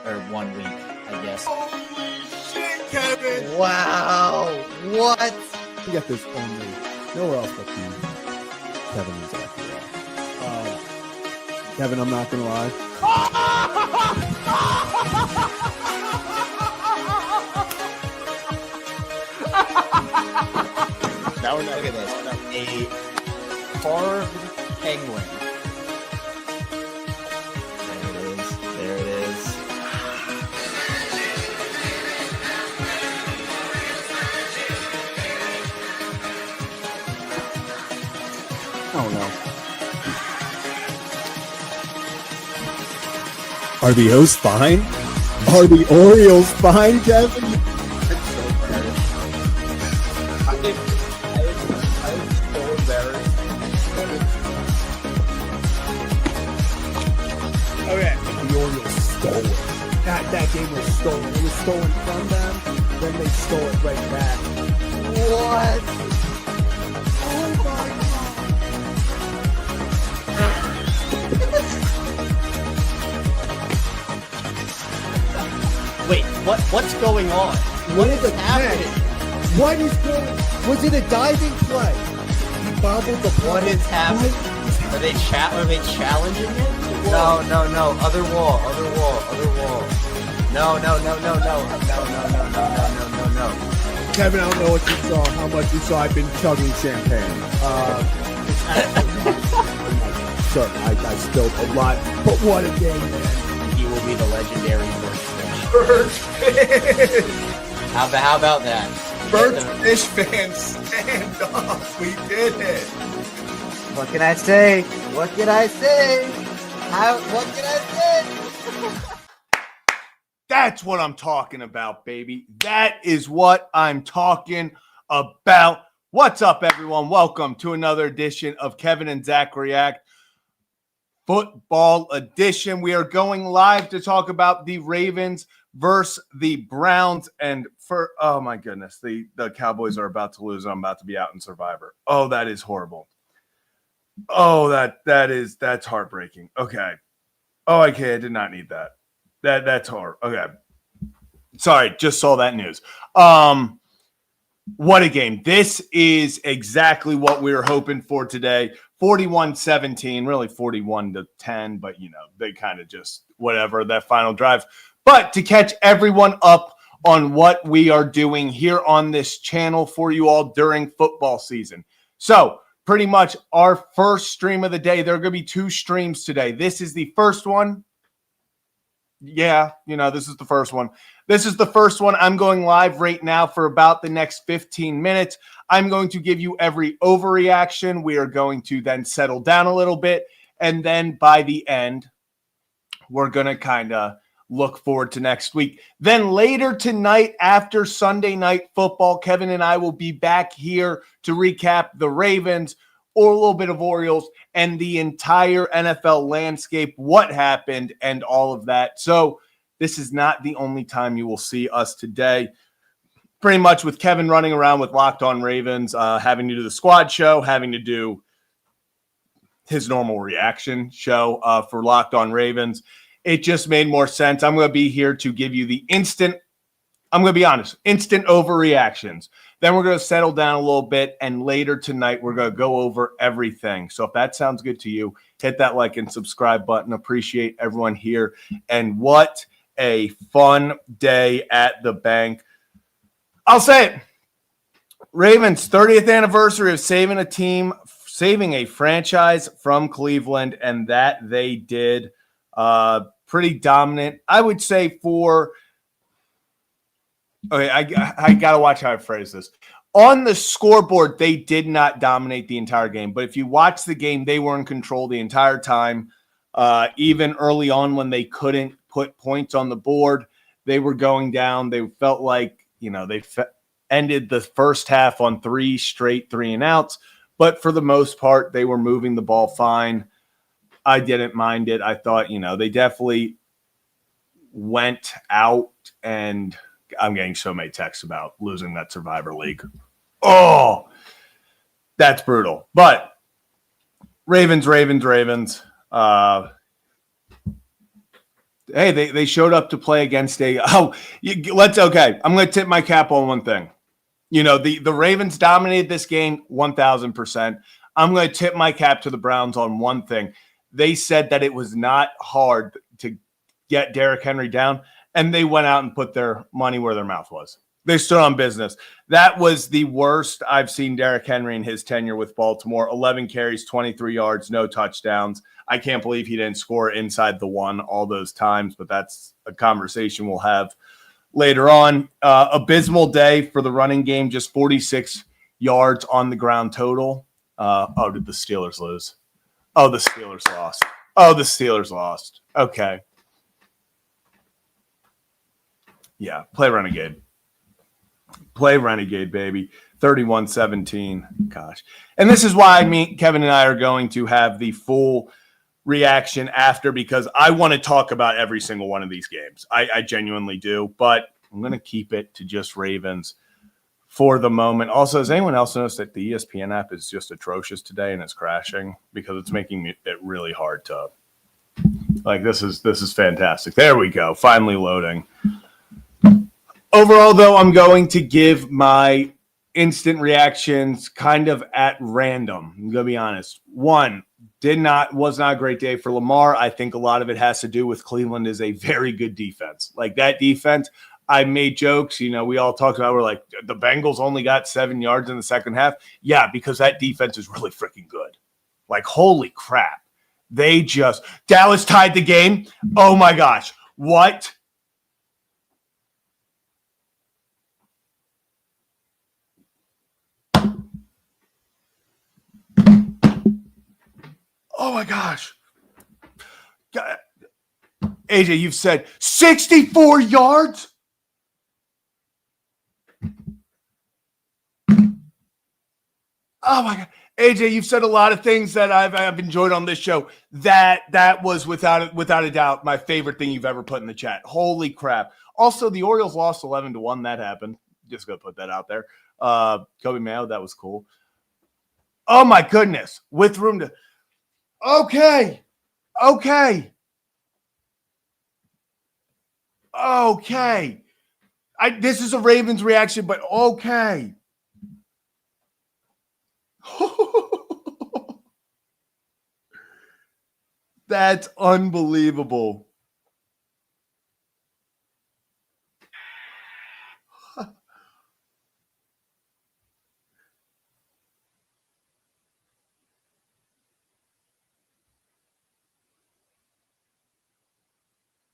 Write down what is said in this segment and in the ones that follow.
or 1 week, I guess. Holy shit, Kevin! Wow! What? You get this only nowhere else but the Kevin and Zach. Kevin, I'm not gonna lie. Now we're not look at this. A carved penguin. There it is. Oh no. Are the O's fine? Are the Orioles fine, Kevin? It's so embarrassed. I'm so embarrassed. Okay. The Orioles stole it. That game was stolen. It was stolen from them, then they stole it right back. What? Oh my Wait, what's going on? What is happening? What is going? Was it a diving play? He bobbled the ball. What is happening? Are they challenging it? No. Other wall. No. Kevin, I don't know what you saw, how much you saw. I've been chugging champagne. Sure, I spilled a lot, but what a game, man. He will be the legendary Birds fans! How about that? Birds Fish fans, stand up! We did it! What can I say? What can I say? That's what I'm talking about, baby. That is what I'm talking about. What's up, everyone? Welcome to another edition of Kevin and Zach React Football Edition. We are going live to talk about the Ravens versus the Browns. And oh my goodness, the Cowboys are about to lose. And I'm about to be out in Survivor. Oh, that is horrible. Oh, that's heartbreaking. Okay. Oh, okay. I did not need that. That's hard. Okay. Sorry, just saw that news. What a game. This is exactly what we were hoping for today. 41-17, really 41-10, but they kind of just whatever that final drive. But to catch everyone up on what we are doing here on this channel for you all during football season. So, pretty much our first stream of the day. There are going to be 2 streams today. This is the first one. Yeah, this is the first one. This is the first one. I'm going live right now for about the next 15 minutes. I'm going to give you every overreaction. We are going to then settle down a little bit. And then by the end, we're going to kind of look forward to next week. Then later tonight, after Sunday Night Football, Kevin and I will be back here to recap the Ravens or a little bit of Orioles and the entire NFL landscape, what happened, and all of that. So this is not the only time you will see us today. Pretty much with Kevin running around with Locked On Ravens, having to do the squad show, having to do his normal reaction show for Locked On Ravens. It just made more sense. I'm going to be here to give you the instant overreactions. Then we're going to settle down a little bit, and later tonight we're going to go over everything. So if that sounds good to you, hit that like and subscribe button. Appreciate everyone here. And what a fun day at the bank. I'll say it. Ravens 30th anniversary of saving a franchise from Cleveland, and that they did. Pretty dominant, I would say, okay, I got to watch how I phrase this. On the scoreboard, they did not dominate the entire game. But if you watch the game, they were in control the entire time. Even early on when they couldn't put points on the board, they were going down. They felt like, they ended the first half on 3 straight 3-and-outs. But for the most part, they were moving the ball fine. I didn't mind it. I thought, they definitely went out, and I'm getting so many texts about losing that Survivor League. Oh, that's brutal. But Ravens. Hey, they showed up to play against okay. I'm going to tip my cap on one thing. The Ravens dominated this game 1,000%. I'm going to tip my cap to the Browns on one thing. They said that it was not hard to get Derrick Henry down, and they went out and put their money where their mouth was. They stood on business. That was the worst I've seen Derrick Henry in his tenure with Baltimore. 11 carries, 23 yards, no touchdowns. I can't believe he didn't score inside the one all those times, but that's a conversation we'll have later on. Abysmal day for the running game, just 46 yards on the ground total. Did the Steelers lose? Oh, the Steelers lost. Okay. Yeah, play Renegade. Play Renegade, baby. 31-17. Gosh. And this is why Kevin and I are going to have the full reaction after, because I want to talk about every single one of these games. I genuinely do, but I'm going to keep it to just Ravens for the moment. Also, has anyone else noticed that the ESPN app is just atrocious today and it's crashing? Because it's making it really hard to this is fantastic. There we go. Finally loading. Overall, though, I'm going to give my instant reactions kind of at random. I'm going to be honest. One, was not a great day for Lamar. I think a lot of it has to do with Cleveland is a very good defense. Like that defense, I made jokes. We all talked about, we're like, the Bengals only got 7 yards in the second half. Yeah, because that defense is really freaking good. Like, holy crap. Dallas tied the game. Oh my gosh. What? Oh my gosh. God. AJ, you've said 64 yards? Oh my God. AJ, you've said a lot of things that I've enjoyed on this show. That was without a doubt my favorite thing you've ever put in the chat. Holy crap. Also, the Orioles lost 11-1. That happened. Just gonna put that out there. Kobe Mayo, that was cool. Oh my goodness. With room to Okay. This is a Ravens reaction, but okay. That's unbelievable.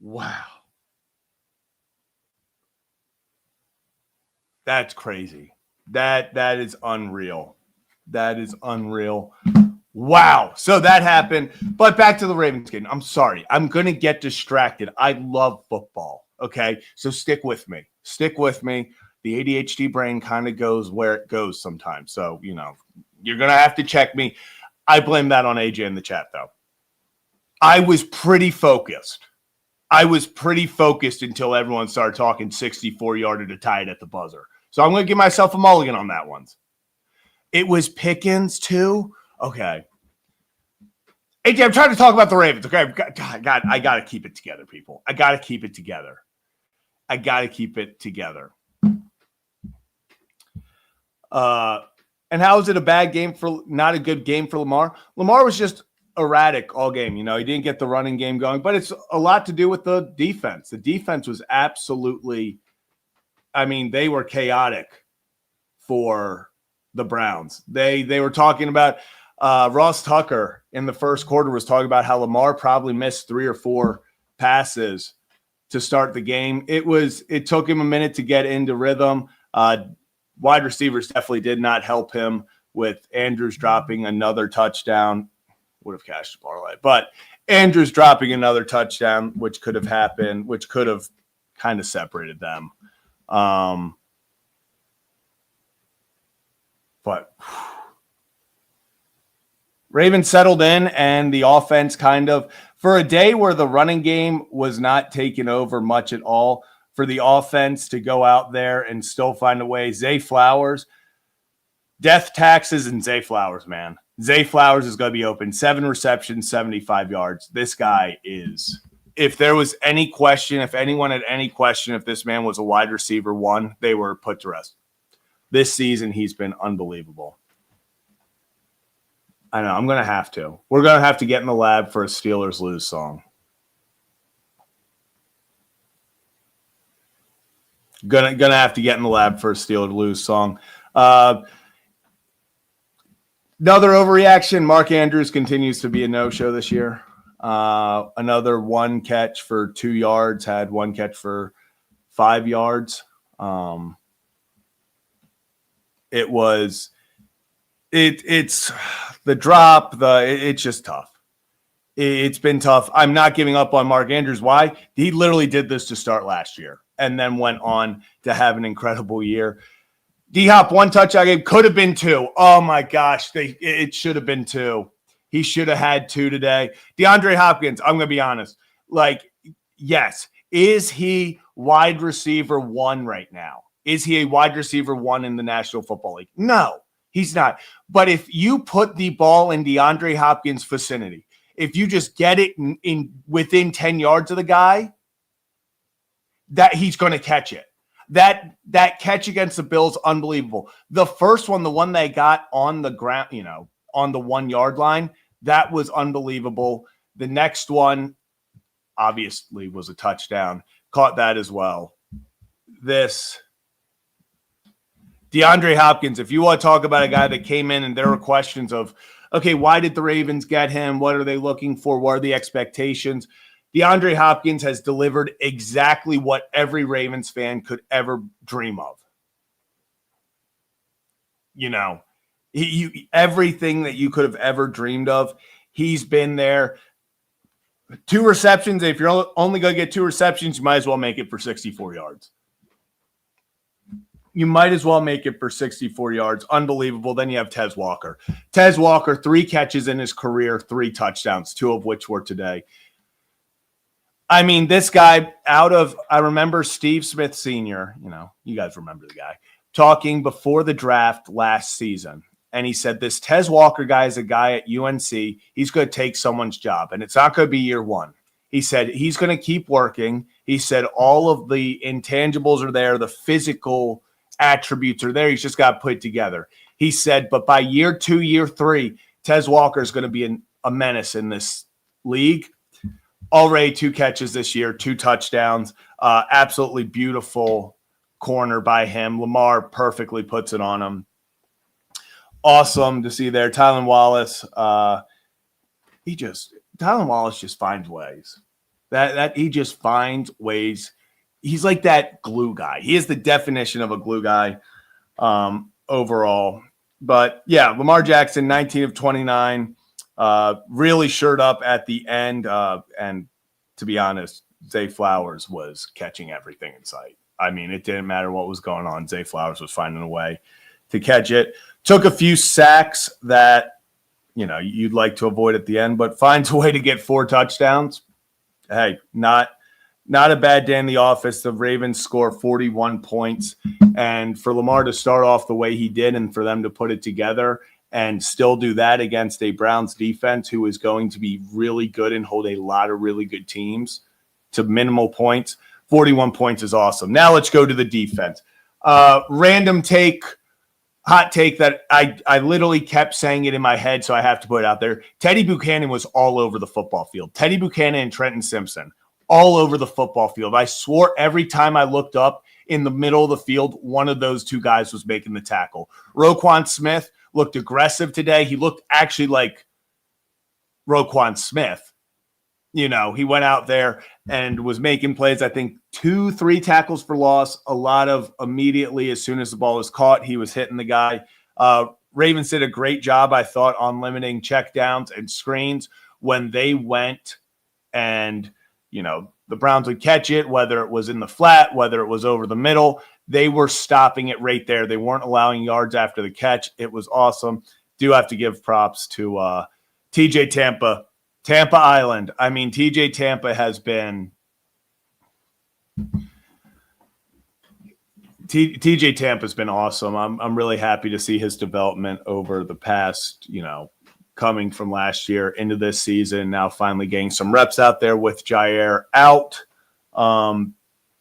Wow. That's crazy. That is unreal. That is unreal. Wow. So that happened. But back to the Ravens game. I'm sorry. I'm going to get distracted. I love football. Okay. So stick with me. The ADHD brain kind of goes where it goes sometimes. So, you're going to have to check me. I blame that on AJ in the chat, though. I was pretty focused until everyone started talking 64-yarder to tie it at the buzzer. So I'm going to give myself a mulligan on that one. It was Pickens, too? Okay. AJ, I'm trying to talk about the Ravens. Okay, God, I got to keep it together, people. I got to keep it together. And how is it a bad game not a good game for Lamar? Lamar was just erratic all game. He didn't get the running game going, but it's a lot to do with the defense. The defense was absolutely, they were chaotic for the Browns. They were talking about Ross Tucker in the first quarter was talking about how Lamar probably missed 3 or 4 passes to start the game. It took him a minute to get into rhythm. Wide receivers definitely did not help him, with Andrews dropping another touchdown. Would have cashed the parlay, but Andrews dropping another touchdown, which could have happened, which could have kind of separated them. But Ravens settled in, and the offense kind of, for a day where the running game was not taking over much at all, for the offense to go out there and still find a way. Zay Flowers, death taxes and Zay Flowers, man. Zay Flowers is going to be open. 7 receptions, 75 yards. This guy is if there was any question, if anyone had any question if this man was a wide receiver one, they were put to rest. This season, he's been unbelievable. I know, I'm going to have to. We're going to have to get in the lab for a Steelers lose song. Gonna have to get in the lab for a Steelers lose song. Another overreaction. Mark Andrews continues to be a no-show this year. Another one catch for 2 yards, had one catch for 5 yards. It's the drop, it's just tough. It's been tough. I'm not giving up on Mark Andrews. Why? He literally did this to start last year and then went on to have an incredible year. D-Hop, 1 touchdown game, could have been 2. Oh my gosh, it should have been 2. He should have had 2 today. DeAndre Hopkins, I'm going to be honest. Like, yes. Is he wide receiver 1 right now? Is he a wide receiver 1 in the National Football League? No, he's not. But if you put the ball in DeAndre Hopkins' vicinity, if you just get it in within 10 yards of the guy, that he's going to catch it. That catch against the Bills, unbelievable. The first one, the one they got on the ground, on the 1 yard line, that was unbelievable. The next one obviously was a touchdown. Caught that as well. This DeAndre Hopkins, if you want to talk about a guy that came in and there were questions of, okay, why did the Ravens get him? What are they looking for? What are the expectations? DeAndre Hopkins has delivered exactly what every Ravens fan could ever dream of. Everything that you could have ever dreamed of, he's been there. 2 receptions. If you're only going to get 2 receptions, you might as well make it for 64 yards. You might as well make it for 64 yards. Unbelievable. Then you have Tez Walker. Tez Walker, 3 catches in his career, 3 touchdowns, 2 of which were today. I mean, this guy I remember Steve Smith Sr., you guys remember the guy, talking before the draft last season. And he said, this Tez Walker guy is a guy at UNC. He's going to take someone's job, and it's not going to be year 1. He said he's going to keep working. He said all of the intangibles are there. The physical attributes are there. He's just got to put it together. He said, but by year 2, year 3, Tez Walker is going to be a menace in this league. Already 2 catches this year, 2 touchdowns. Absolutely beautiful corner by him. Lamar perfectly puts it on him. Awesome to see there. Tylan Wallace. Tylan Wallace just finds ways. That he just finds ways. He's like that glue guy. He is the definition of a glue guy overall. But yeah, Lamar Jackson, 19 of 29. Really shirt up at the end. And to be honest, Zay Flowers was catching everything in sight. I mean, it didn't matter what was going on. Zay Flowers was finding a way to catch it. Took a few sacks that, you'd like to avoid at the end, but finds a way to get 4 touchdowns. Hey, not a bad day in the office. The Ravens score 41 points. And for Lamar to start off the way he did and for them to put it together and still do that against a Browns defense who is going to be really good and hold a lot of really good teams to minimal points. 41 points is awesome. Now let's go to the defense. Random take, hot take that I literally kept saying it in my head, so I have to put it out there. Teddy Buchanan was all over the football field. Teddy Buchanan and Trenton Simpson, all over the football field. I swore every time I looked up in the middle of the field, one of those 2 guys was making the tackle. Roquan Smith looked aggressive today. He looked actually like Roquan Smith. He went out there and was making plays. I think 2-3 tackles for loss. A lot of immediately, as soon as the ball was caught, he was hitting the guy. Ravens did a great job, I thought, on limiting checkdowns and screens when they went and, the Browns would catch it, whether it was in the flat, whether it was over the middle. They were stopping it right there. They weren't allowing yards after the catch. It was awesome. Do have to give props to TJ Tampa Island. I mean, TJ Tampa has been TJ Tampa's been awesome. I'm really happy to see his development over the past, coming from last year into this season. Now finally getting some reps out there with Jair out.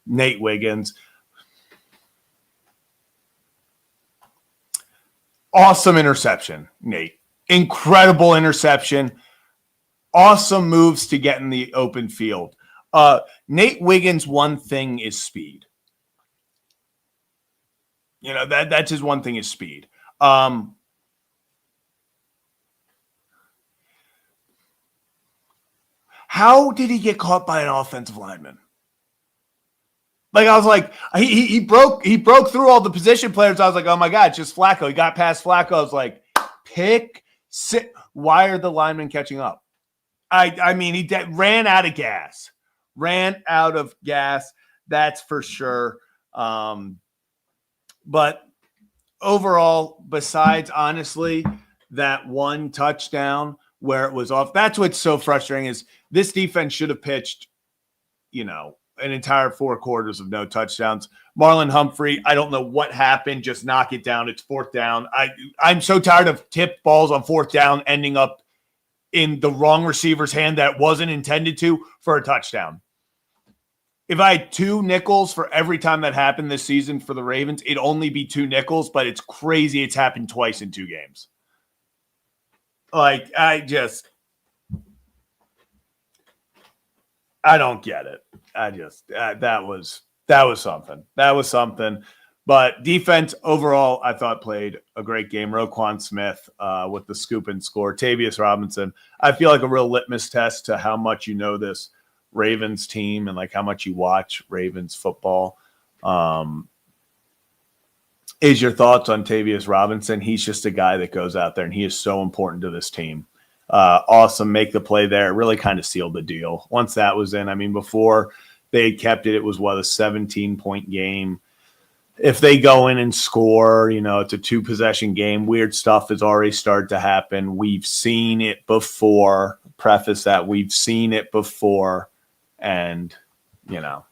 Nate Wiggins. Awesome interception, Nate. Incredible interception. Awesome moves to get in the open field. Nate Wiggins' one thing is speed. You know, that's his one thing is speed. How did he get caught by an offensive lineman? Like, I was like, he broke through all the position players. I was like, oh my God, it's just Flacco. He got past Flacco. I was like, why are the linemen catching up? I mean, he ran out of gas. That's for sure. But overall, besides, honestly, that one touchdown where it was off, that's what's so frustrating is this defense should have pitched, you know, an entire 4 quarters of no touchdowns. Marlon Humphrey, I don't know what happened. Just knock it down. It's 4th down. I'm so tired of tip balls on 4th down ending up in the wrong receiver's hand that wasn't intended to for a touchdown. If I had 2 nickels for every time that happened this season for the Ravens, it'd only be 2 nickels, but it's crazy it's happened twice in 2 games. Like, I don't get it. That was something. That was something. But defense overall, I thought played a great game. Roquan Smith with the scoop and score. Tavius Robinson, I feel like a real litmus test to how much you know this Ravens team and like how much you watch Ravens football. Is your thoughts on Tavius Robinson? He's just a guy that goes out there and he is so important to this team. Awesome. Make the play there. It really kind of sealed the deal. Once that was in, I mean, before they kept it, it was a 17-point game. If they go in and score, you know, it's a 2-possession game. Weird stuff has already started to happen. We've seen it before. Preface that we've seen it before. And, you know,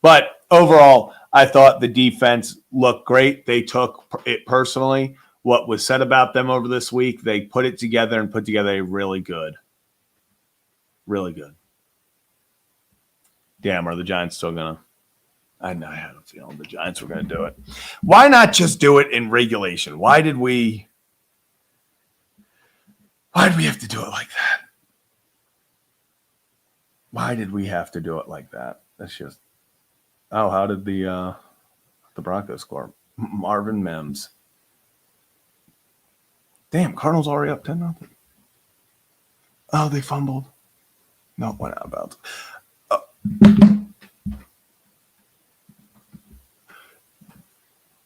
but overall, I thought the defense looked great. They took it personally. What was said about them over this week, they put it together and put together a really good. Damn, are the Giants still going to? I had a feeling the Giants were going to do it. Why not just do it in regulation? Why did we have to do it like that? Why did we have to do it like that? That's just – how did the Broncos score? Marvin Mims. Damn, Cardinals already up 10-0. Oh, they fumbled. No, it went out of bounds.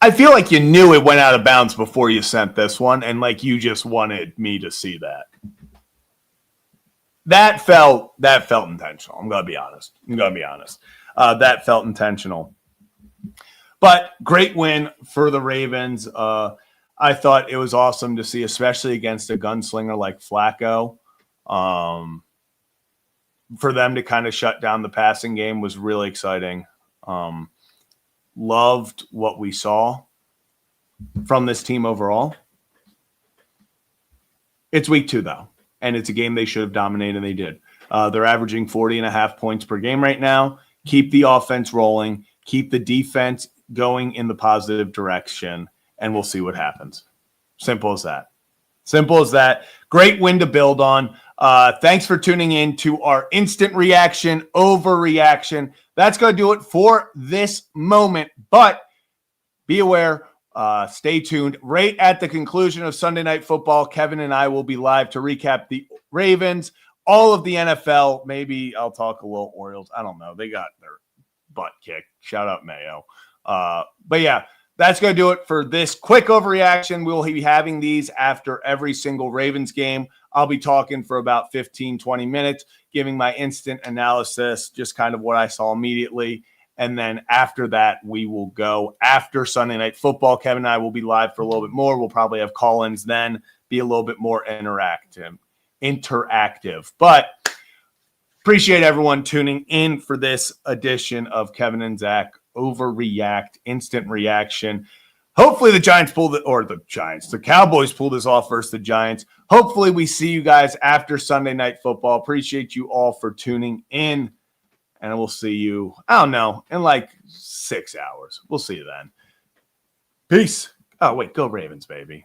I feel like you knew it went out of bounds before you sent this one, and like you just wanted me to see that. That felt intentional. I'm gonna be honest. That felt intentional. But great win for the Ravens. I thought it was awesome to see, especially against a gunslinger like Flacco. For them to kind of shut down the passing game was really exciting. Loved what we saw from this team overall. It's week 2, though, and it's a game they should have dominated, and they did. They're averaging 40.5 points per game right now. Keep the offense rolling. Keep the defense going in the positive direction, and we'll see what happens. Simple as that. Great win to build on. Thanks for tuning in to our instant reaction, overreaction. That's going to do it for this moment. But be aware, stay tuned. Right at the conclusion of Sunday Night Football, Kevin and I will be live to recap the Ravens, all of the NFL. Maybe I'll talk a little Orioles. I don't know. They got their butt kicked. Shout out Mayo. But yeah, that's going to do it for this quick overreaction. We'll be having these after every single Ravens game. I'll be talking for about 15, 20 minutes, giving my instant analysis, just kind of what I saw immediately. And then after that, we will go after Sunday Night Football. Kevin and I will be live for a little bit more. We'll probably have call-ins then, be a little bit more interactive. But appreciate everyone tuning in for this edition of Kevin and Zach Overreact, Instant Reaction. Hopefully the the Cowboys pull this off versus the Giants. Hopefully we see you guys after Sunday Night Football. Appreciate you all for tuning in. And we'll see you, I don't know, in like 6 hours. We'll see you then. Peace. Oh, wait, go Ravens, baby.